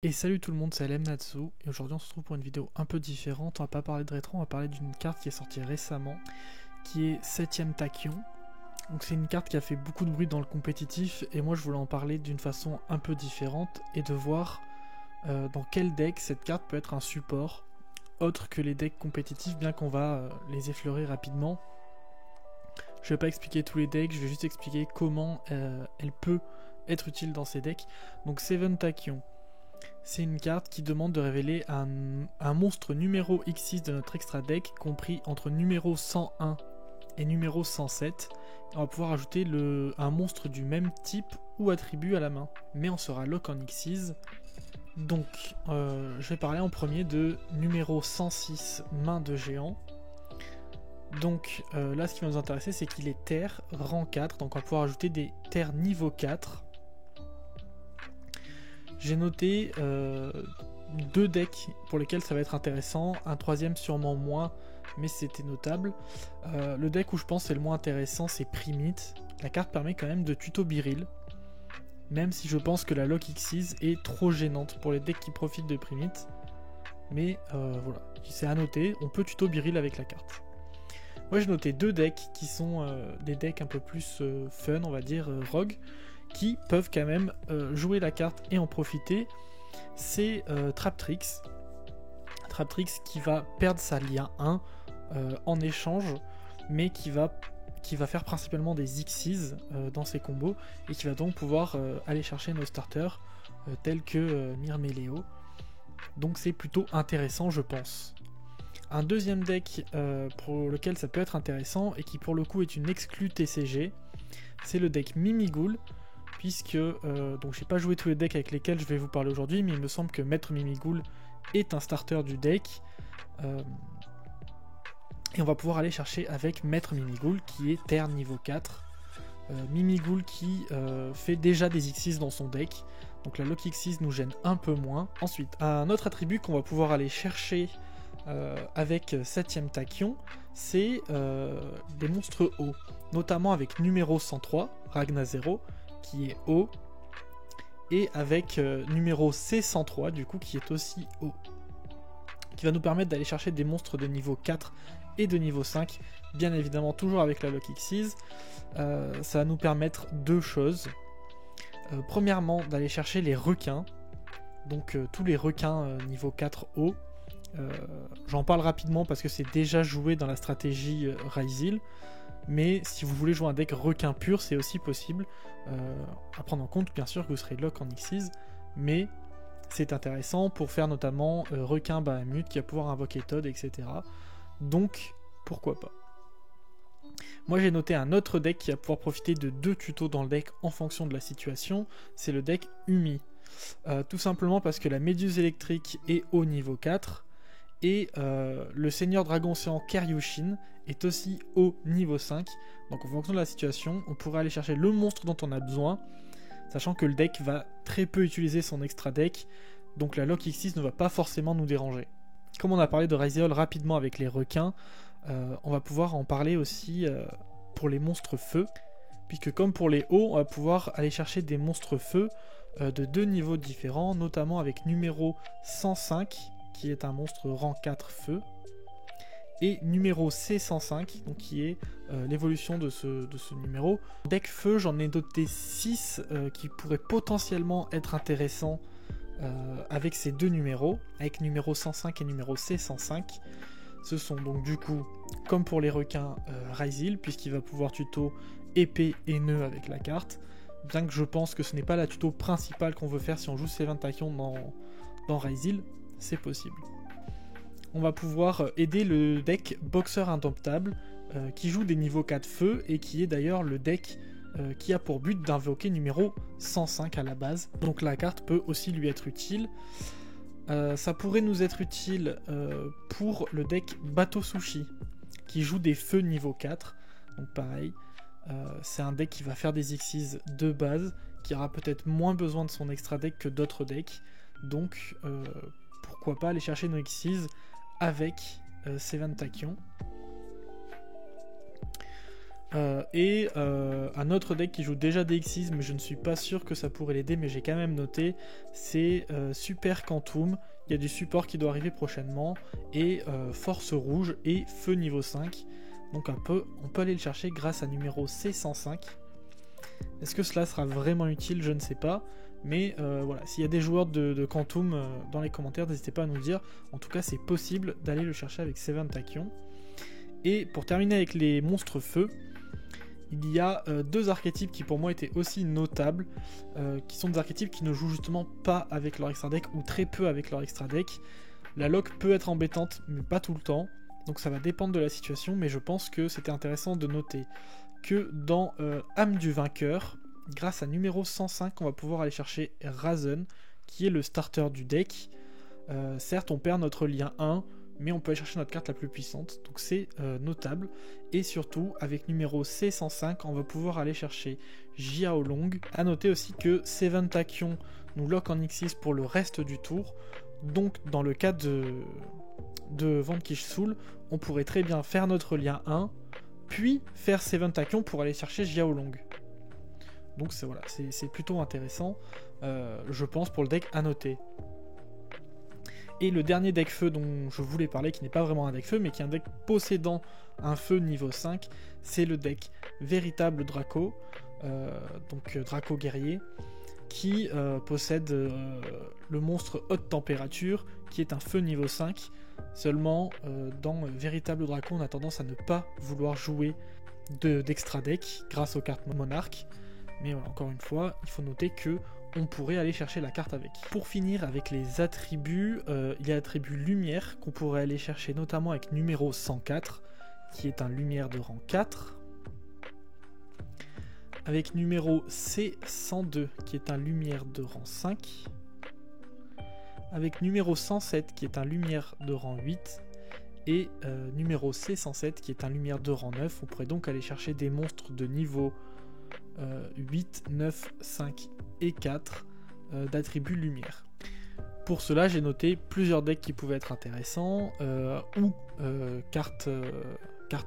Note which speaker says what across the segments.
Speaker 1: Et salut tout le monde, c'est LMNatsu, et aujourd'hui on se retrouve pour une vidéo un peu différente. On va pas parler de rétro, on va parler d'une carte qui est sortie récemment, qui est 7ème Tachyon. Donc c'est une carte qui a fait beaucoup de bruit dans le compétitif, et moi je voulais en parler d'une façon un peu différente, et de voir dans quel deck cette carte peut être un support, autre que les decks compétitifs, bien qu'on va les effleurer rapidement. Je vais pas expliquer tous les decks, je vais juste expliquer comment elle peut être utile dans ces decks. Donc 7 Tachyon. C'est une carte qui demande de révéler un monstre numéro X6 de notre extra deck, compris entre numéro 101 et numéro 107. On va pouvoir ajouter un monstre du même type ou attribut à la main, mais on sera lock en X6. Donc, je vais parler en premier de numéro 106, main de géant. Donc là, ce qui va nous intéresser, c'est qu'il est terre, rang 4, donc on va pouvoir ajouter des terres niveau 4. J'ai noté deux decks pour lesquels ça va être intéressant, un troisième sûrement moins, mais c'était notable. Le deck où je pense c'est le moins intéressant, c'est Primite. La carte permet quand même de tuto Biril, même si je pense que la Lock X6 est trop gênante pour les decks qui profitent de Primite. Mais voilà, c'est à noter, on peut tuto Biril avec la carte. Moi j'ai noté deux decks qui sont des decks un peu plus fun, on va dire, rogue, qui peuvent quand même jouer la carte et en profiter. C'est Traptrix. Traptrix qui va perdre sa lien 1 en échange, mais qui va faire principalement des Xyz dans ses combos, et qui va donc pouvoir aller chercher nos starters tels que Myrméléo. Donc c'est plutôt intéressant, je pense. Un deuxième deck pour lequel ça peut être intéressant, et qui pour le coup est une exclue TCG, c'est le deck Mimighoul, puisque donc j'ai pas joué tous les decks avec lesquels je vais vous parler aujourd'hui, mais il me semble que Maître Mimighoul est un starter du deck, et on va pouvoir aller chercher avec Maître Mimighoul qui est terre niveau 4. Mimighoul qui fait déjà des X6 dans son deck, donc la Lock X6 nous gêne un peu moins. Ensuite, un autre attribut qu'on va pouvoir aller chercher avec 7ème Tachyon, c'est des monstres hauts, notamment avec numéro 103, Ragna 0, qui est haut, et avec numéro C103 du coup qui est aussi haut, qui va nous permettre d'aller chercher des monstres de niveau 4 et de niveau 5, bien évidemment toujours avec la Lock X6. Ça va nous permettre deux choses. Premièrement, d'aller chercher les requins, donc tous les requins niveau 4 haut. J'en parle rapidement parce que c'est déjà joué dans la stratégie Ryzil, mais si vous voulez jouer un deck requin pur, c'est aussi possible. À prendre en compte, bien sûr, que vous serez lock en X6, mais c'est intéressant pour faire notamment requin Bahamut qui va pouvoir invoquer Todd, etc. Donc, pourquoi pas. Moi, j'ai noté un autre deck qui va pouvoir profiter de deux tutos dans le deck en fonction de la situation, c'est le deck Umi. Tout simplement parce que la Méduse électrique est au niveau 4, et le Seigneur Dragon Océan Keryushin est aussi au niveau 5. Donc en fonction de la situation, on pourrait aller chercher le monstre dont on a besoin, sachant que le deck va très peu utiliser son extra deck, donc la Lock X6 ne va pas forcément nous déranger. Comme on a parlé de Ryzeol rapidement avec les requins, on va pouvoir en parler aussi pour les monstres feu, puisque comme pour les hauts, on va pouvoir aller chercher des monstres feu de deux niveaux différents, notamment avec numéro 105, qui est un monstre rang 4 feu, et numéro C105, donc qui est l'évolution de ce numéro. Deck feu, j'en ai noté 6 qui pourraient potentiellement être intéressants avec ces deux numéros, avec numéro 105 et numéro C105. Ce sont donc du coup, comme pour les requins, Ryzil, puisqu'il va pouvoir tuto épée et nœud avec la carte, bien que je pense que ce n'est pas la tuto principale qu'on veut faire si on joue Seven Tachyon dans Ryzil, c'est possible. On va pouvoir aider le deck Boxer Indomptable, qui joue des niveaux 4 feu, et qui est d'ailleurs le deck qui a pour but d'invoquer numéro 105 à la base. Donc la carte peut aussi lui être utile. Ça pourrait nous être utile pour le deck Bateau Sushi, qui joue des feux niveau 4. Donc pareil, c'est un deck qui va faire des Xyz de base, qui aura peut-être moins besoin de son extra deck que d'autres decks. Donc pourquoi pas aller chercher nos Xyz avec Seven Tachyon. Un autre deck qui joue déjà des Xyz, mais je ne suis pas sûr que ça pourrait l'aider, mais j'ai quand même noté, c'est Super Quantum. Il y a du support qui doit arriver prochainement, et Force Rouge et Feu niveau 5. Donc on peut aller le chercher grâce à numéro C105. Est-ce que cela sera vraiment utile? Je ne sais pas. Mais voilà, s'il y a des joueurs de Quantum dans les commentaires, n'hésitez pas à nous le dire. En tout cas, c'est possible d'aller le chercher avec Seven Tachyon. Et pour terminer avec les monstres feu, il y a deux archétypes qui pour moi étaient aussi notables, qui sont des archétypes qui ne jouent justement pas avec leur extra deck ou très peu avec leur extra deck. La lock peut être embêtante, mais pas tout le temps, donc ça va dépendre de la situation, mais je pense que c'était intéressant de noter que dans Âme du Vainqueur, grâce à numéro 105, on va pouvoir aller chercher Razen, qui est le starter du deck. Certes, on perd notre lien 1, mais on peut aller chercher notre carte la plus puissante, donc c'est notable. Et surtout, avec numéro C105, on va pouvoir aller chercher Xiaolong. A noter aussi que Seven Tachyon nous lock en X6 pour le reste du tour, donc dans le cas de Vanquish Soul, on pourrait très bien faire notre lien 1, puis faire Seven Tachyon pour aller chercher Xiaolong. Donc voilà, c'est plutôt intéressant, je pense, pour le deck à noter. Et le dernier deck feu dont je voulais parler, qui n'est pas vraiment un deck feu, mais qui est un deck possédant un feu niveau 5, c'est le deck Véritable Draco, donc Draco guerrier, qui possède le monstre Haute Température, qui est un feu niveau 5. Seulement, dans Véritable Draco, on a tendance à ne pas vouloir jouer d'extra deck grâce aux cartes Monarque. Mais voilà, encore une fois, il faut noter que on pourrait aller chercher la carte avec. Pour finir avec les attributs, il y a l'attribut lumière qu'on pourrait aller chercher notamment avec numéro 104, qui est un lumière de rang 4. Avec numéro C102, qui est un lumière de rang 5. Avec numéro 107, qui est un lumière de rang 8. Et numéro C107, qui est un lumière de rang 9. On pourrait donc aller chercher des monstres de niveau 8, 9, 5 et 4 d'attributs lumière. Pour cela, j'ai noté plusieurs decks qui pouvaient être intéressants ou cartes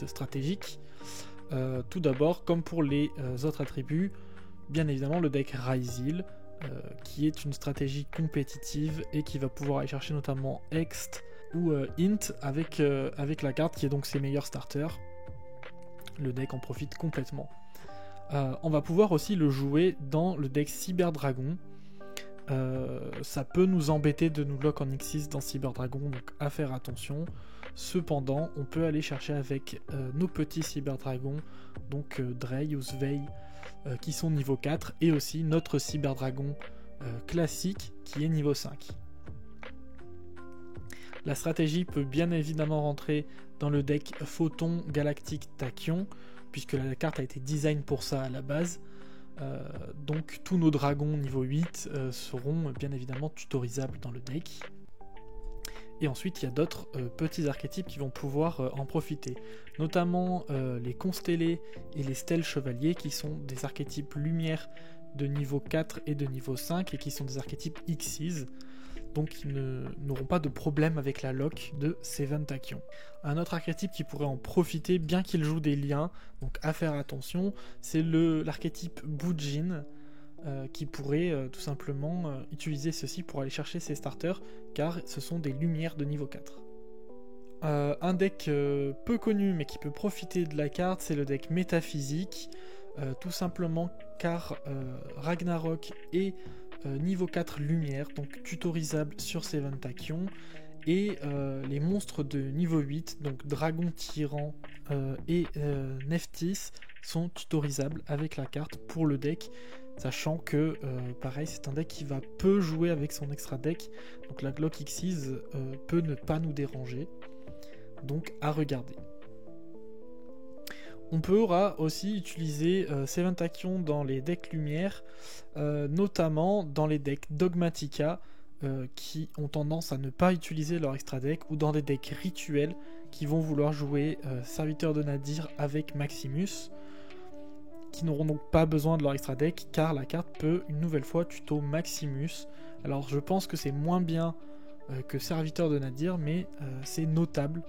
Speaker 1: stratégiques. Tout d'abord, comme pour les autres attributs, bien évidemment le deck Ryzil, qui est une stratégie compétitive et qui va pouvoir aller chercher notamment Ext ou Int avec la carte qui est donc ses meilleurs starters. Le deck en profite complètement. On va pouvoir aussi le jouer dans le deck Cyber Dragon. Ça peut nous embêter de nous lock en X6 dans Cyber Dragon, donc à faire attention. Cependant, on peut aller chercher avec nos petits Cyber Dragons, donc Drey ou Svei, qui sont niveau 4, et aussi notre Cyber Dragon classique qui est niveau 5. La stratégie peut bien évidemment rentrer dans le deck Photon Galactique Tachyon, puisque la carte a été design pour ça à la base. Donc tous nos dragons niveau 8 seront bien évidemment tutorisables dans le deck. Et ensuite il y a d'autres petits archétypes qui vont pouvoir en profiter, notamment les constellés et les stèles chevaliers, qui sont des archétypes lumière de niveau 4 et de niveau 5 et qui sont des archétypes Xyz, donc ils n'auront pas de problème avec la lock de Seven Tachyon. Un autre archétype qui pourrait en profiter, bien qu'il joue des liens, donc à faire attention, c'est l'archétype Bujin, qui pourrait tout simplement utiliser ceci pour aller chercher ses starters, car ce sont des lumières de niveau 4. Un deck peu connu mais qui peut profiter de la carte, c'est le deck Métaphysique, tout simplement car Ragnarok est niveau 4 lumière, donc tutorisable sur Seven Tachyon, et les monstres de niveau 8, donc Dragon Tyran et Nephthys, sont tutorisables avec la carte pour le deck, sachant que pareil, c'est un deck qui va peu jouer avec son extra deck, donc la Glock Xyz peut ne pas nous déranger, donc à regarder. On pourra aussi utiliser Seven Tachyon dans les decks lumière, notamment dans les decks Dogmatica, qui ont tendance à ne pas utiliser leur extra deck, ou dans des decks rituels qui vont vouloir jouer Serviteur de Nadir avec Maximus, qui n'auront donc pas besoin de leur extra deck, car la carte peut une nouvelle fois tuto Maximus. Alors je pense que c'est moins bien que Serviteur de Nadir, mais c'est notable.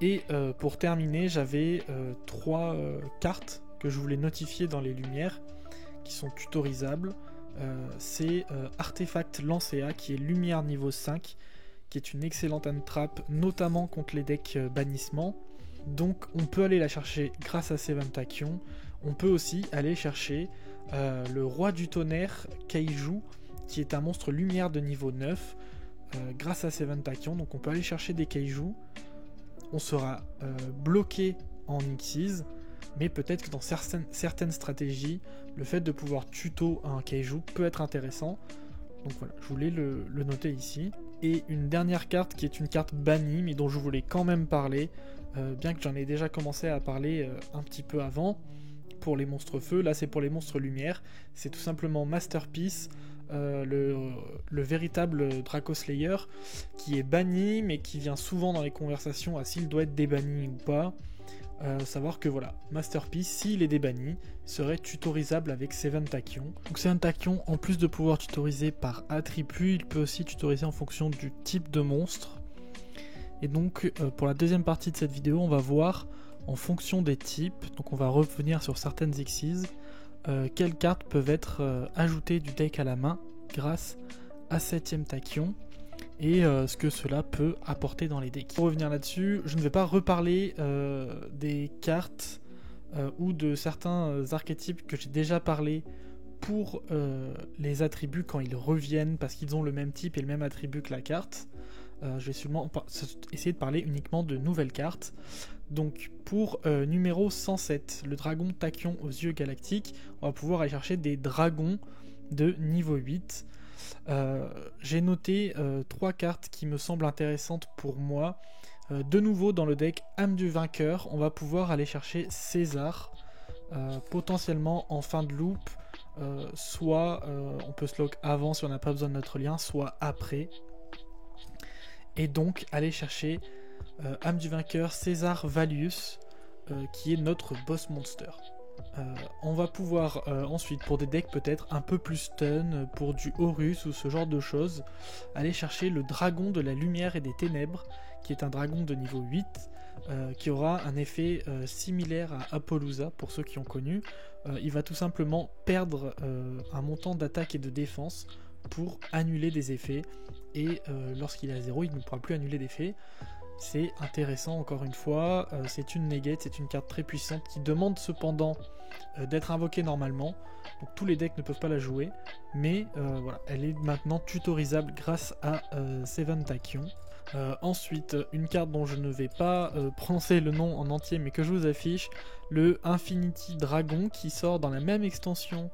Speaker 1: Et pour terminer, j'avais 3 cartes que je voulais notifier dans les lumières, qui sont tutorisables. C'est Artefact Lancea, qui est lumière niveau 5, qui est une excellente hand-trap, notamment contre les decks bannissement. Donc on peut aller la chercher grâce à Seven Tachyon. On peut aussi aller chercher le roi du tonnerre Kaiju, qui est un monstre lumière de niveau 9, grâce à Seven Tachyon. Donc on peut aller chercher des Kaiju. On sera bloqué en Xyz, mais peut-être que dans certaines stratégies, le fait de pouvoir tuto un Kaiju peut être intéressant. Donc voilà, je voulais le noter ici. Et une dernière carte qui est une carte bannie, mais dont je voulais quand même parler, bien que j'en ai déjà commencé à parler un petit peu avant, pour les monstres feu. Là c'est pour les monstres lumière. C'est tout simplement Masterpiece, le véritable Draco Slayer, qui est banni, mais qui vient souvent dans les conversations à s'il doit être débanni ou pas. Savoir que voilà, Masterpiece, s'il est débanni, serait tutorisable avec Seven Tachyon. Donc Seven Tachyon, en plus de pouvoir tutoriser par attribut, il peut aussi tutoriser en fonction du type de monstre. Et donc pour la deuxième partie de cette vidéo, on va voir en fonction des types, donc on va revenir sur certaines Xyz, quelles cartes peuvent être ajoutées du deck à la main grâce à 7ème Tachyon, et ce que cela peut apporter dans les decks. Pour revenir là-dessus, je ne vais pas reparler des cartes ou de certains archétypes que j'ai déjà parlé pour les attributs quand ils reviennent, parce qu'ils ont le même type et le même attribut que la carte. Je vais seulement essayer de parler uniquement de nouvelles cartes. Donc pour numéro 107, le dragon Tachyon aux yeux galactiques, on va pouvoir aller chercher des dragons de niveau 8. J'ai noté 3 cartes qui me semblent intéressantes pour moi. De nouveau dans le deck âme du vainqueur, on va pouvoir aller chercher César, potentiellement en fin de loop, soit on peut se lock avant si on n'a pas besoin de notre lien, soit après. Et donc aller chercher âme du vainqueur César Valius, qui est notre boss monster. On va pouvoir ensuite, pour des decks peut-être un peu plus stun, pour du Horus ou ce genre de choses, aller chercher le dragon de la lumière et des ténèbres, qui est un dragon de niveau 8, qui aura un effet similaire à Apollousa pour ceux qui ont connu. Il va tout simplement perdre un montant d'attaque et de défense pour annuler des effets, et lorsqu'il est à 0, il ne pourra plus annuler d'effets. C'est intéressant encore une fois, c'est une negate, c'est une carte très puissante qui demande cependant d'être invoquée normalement, donc tous les decks ne peuvent pas la jouer, mais voilà, elle est maintenant tutorisable grâce à Seven Tachyon. Ensuite, une carte dont je ne vais pas prononcer le nom en entier mais que je vous affiche, le Infinity Dragon, qui sort dans la même extension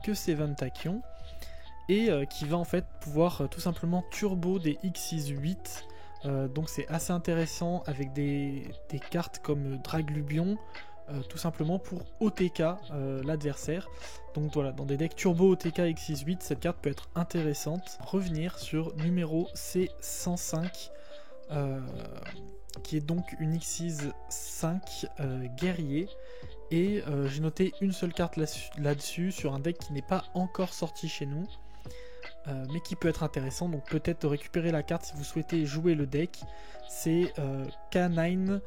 Speaker 1: que Seven Tachyon, et qui va en fait pouvoir tout simplement turbo des Xyz8. Donc c'est assez intéressant avec des cartes comme Draglubion, tout simplement pour OTK l'adversaire. Donc voilà, dans des decks turbo OTK X68, cette carte peut être intéressante. Revenir sur numéro C105, qui est donc une Xyz 5 guerrier. Et j'ai noté une seule carte là-dessus, sur un deck qui n'est pas encore sorti chez nous. Mais qui peut être intéressant, donc peut-être de récupérer la carte si vous souhaitez jouer le deck. C'est K9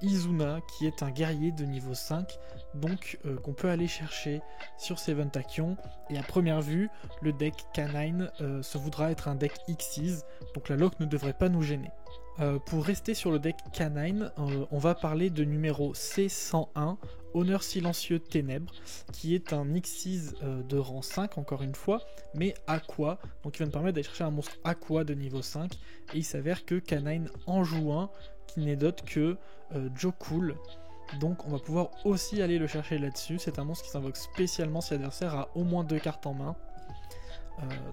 Speaker 1: Izuna, qui est un guerrier de niveau 5, donc qu'on peut aller chercher sur Seven Tachyon. Et à première vue, le deck K9 se voudra être un deck Xyz, donc la lock ne devrait pas nous gêner. Pour rester sur le deck K9, on va parler de numéro C101, Honneur Silencieux Ténèbres, qui est un Xyz de rang 5 encore une fois, mais Aqua, donc il va nous permettre d'aller chercher un monstre Aqua de niveau 5, et il s'avère que K9 en joue un, qui n'est d'autre que Jocool, donc on va pouvoir aussi aller le chercher là-dessus. C'est un monstre qui s'invoque spécialement si l'adversaire a au moins 2 cartes en main.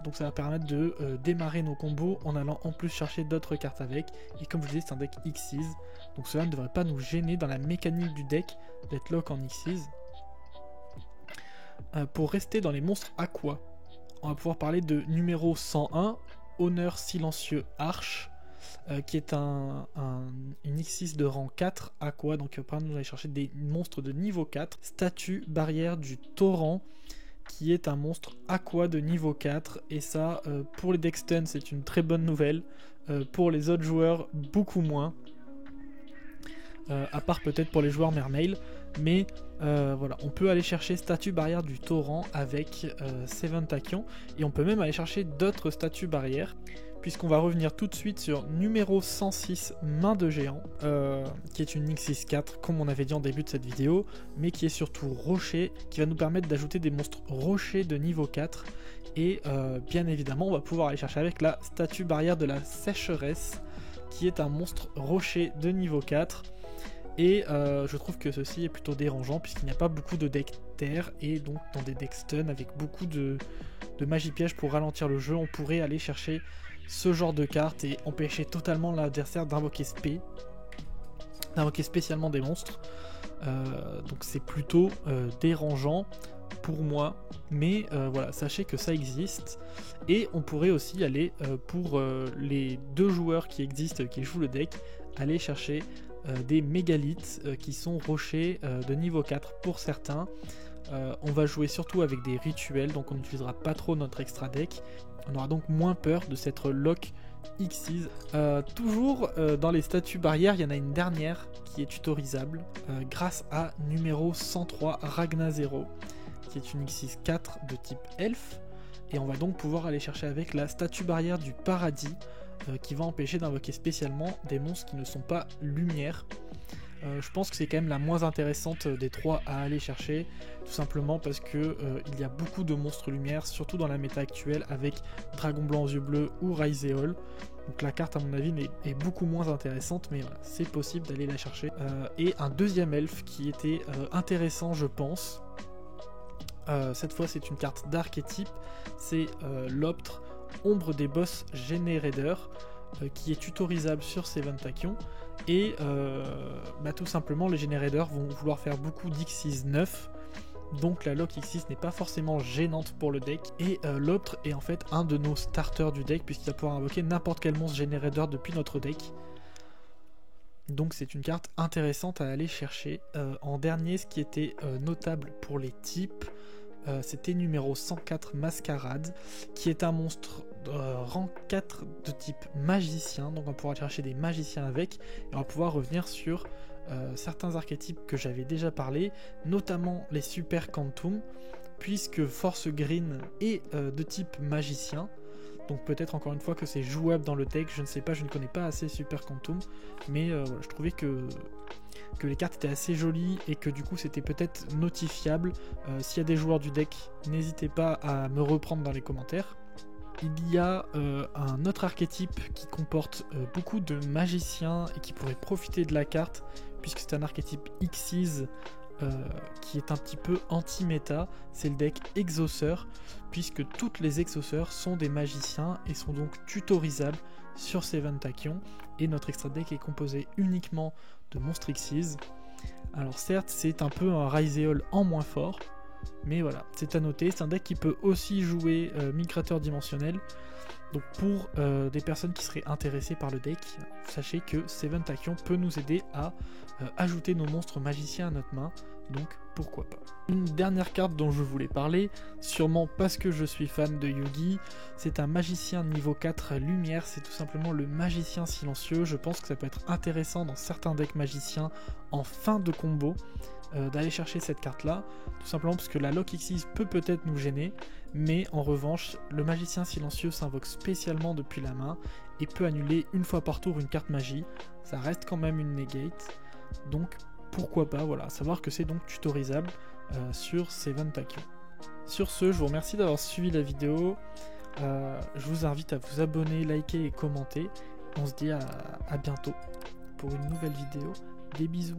Speaker 1: Donc ça va permettre de démarrer nos combos en allant en plus chercher d'autres cartes avec, et comme je vous disais, c'est un deck Xyz, donc cela ne devrait pas nous gêner dans la mécanique du deck d'être lock en Xyz. Pour rester dans les monstres Aqua, on va pouvoir parler de numéro 101, Honneur Silencieux Arche, qui est une Xyz de rang 4 Aqua, donc par exemple nous allons chercher des monstres de niveau 4, Statue Barrière du Torrent, qui est un monstre Aqua de niveau 4, et ça pour les decks stun c'est une très bonne nouvelle, pour les autres joueurs beaucoup moins, à part peut-être pour les joueurs Mermail, mais voilà, on peut aller chercher statue barrière du torrent avec Seven Tachyon, et on peut même aller chercher d'autres statues barrières, puisqu'on va revenir tout de suite sur numéro 106, Main de Géant, qui est une Nyxis 4, comme on avait dit en début de cette vidéo, mais qui est surtout rocher, qui va nous permettre d'ajouter des monstres rochers de niveau 4, et bien évidemment on va pouvoir aller chercher avec la statue barrière de la sécheresse, qui est un monstre rocher de niveau 4, et je trouve que ceci est plutôt dérangeant, puisqu'il n'y a pas beaucoup de decks terre, et donc dans des decks stun avec beaucoup de magie piège pour ralentir le jeu, on pourrait aller chercher ce genre de carte et empêcher totalement l'adversaire d'invoquer spécialement des monstres. Donc c'est plutôt dérangeant pour moi, mais voilà, sachez que ça existe, et on pourrait aussi aller pour les 2 joueurs qui existent, qui jouent le deck, aller chercher des mégalithes qui sont rochers de niveau 4 pour certains. On va jouer surtout avec des rituels, donc on n'utilisera pas trop notre extra deck. On aura donc moins peur de cette lock Xyz. Toujours dans les statues barrières, il y en a une dernière qui est tutorisable grâce à numéro 103 Ragna 0, qui est une Xyz 4 de type elfe, et on va donc pouvoir aller chercher avec la statue barrière du paradis qui va empêcher d'invoquer spécialement des monstres qui ne sont pas lumière. Je pense que c'est quand même la moins intéressante des 3 à aller chercher, tout simplement parce que il y a beaucoup de monstres lumière, surtout dans la méta actuelle avec Dragon Blanc aux yeux bleus ou Raizeol. Donc la carte à mon avis est beaucoup moins intéressante, mais voilà, c'est possible d'aller la chercher. Et un deuxième elfe qui était intéressant, je pense. Cette fois c'est une carte d'archétype, c'est l'Optre, Ombre des Boss Générateur, qui est tutorisable sur Seven Tachyon, et tout simplement les générateurs vont vouloir faire beaucoup d'Xyz 9, donc la lock Xyz n'est pas forcément gênante pour le deck, et l'Optre est en fait un de nos starters du deck, puisqu'il va pouvoir invoquer n'importe quel monstre générateur depuis notre deck. Donc c'est une carte intéressante à aller chercher. En dernier, ce qui était notable pour les types, c'était numéro 104 Mascarade, qui est un monstre rang 4 de type magicien, donc on pourra chercher des magiciens avec, et on va pouvoir revenir sur certains archétypes que j'avais déjà parlé, notamment les Super Quantum, puisque Force Green est de type magicien, donc peut-être encore une fois que c'est jouable dans le deck, je ne sais pas, je ne connais pas assez Super Quantum, mais voilà, je trouvais que les cartes étaient assez jolies et que du coup c'était peut-être notifiable. S'il y a des joueurs du deck, n'hésitez pas à me reprendre dans les commentaires. Il y a un autre archétype qui comporte beaucoup de magiciens et qui pourrait profiter de la carte, puisque c'est un archétype Xyz qui est un petit peu anti-méta, c'est le deck Exauceur, puisque toutes les Exauceurs sont des magiciens et sont donc tutorisables sur Seven Tachyon, et notre extra deck est composé uniquement de monstres Xyz. Alors certes c'est un peu un Raizeol en moins fort, mais voilà, c'est à noter, c'est un deck qui peut aussi jouer migrateur dimensionnel. Donc pour des personnes qui seraient intéressées par le deck, sachez que Seven Tachyon peut nous aider à ajouter nos monstres magiciens à notre main, donc pourquoi pas. Une dernière carte dont je voulais parler, sûrement parce que je suis fan de Yugi, c'est un magicien niveau 4 lumière, c'est tout simplement le magicien silencieux. Je pense que ça peut être intéressant dans certains decks magiciens en fin de combo d'aller chercher cette carte là, tout simplement parce que la lock Xyz peut peut-être nous gêner, mais en revanche le magicien silencieux s'invoque spécialement depuis la main et peut annuler une fois par tour une carte magie, ça reste quand même une negate, donc pourquoi pas, voilà, savoir que c'est donc tutorisable sur Seven Tachyon. Sur ce, je vous remercie d'avoir suivi la vidéo, je vous invite à vous abonner, liker et commenter, on se dit à bientôt pour une nouvelle vidéo, des bisous.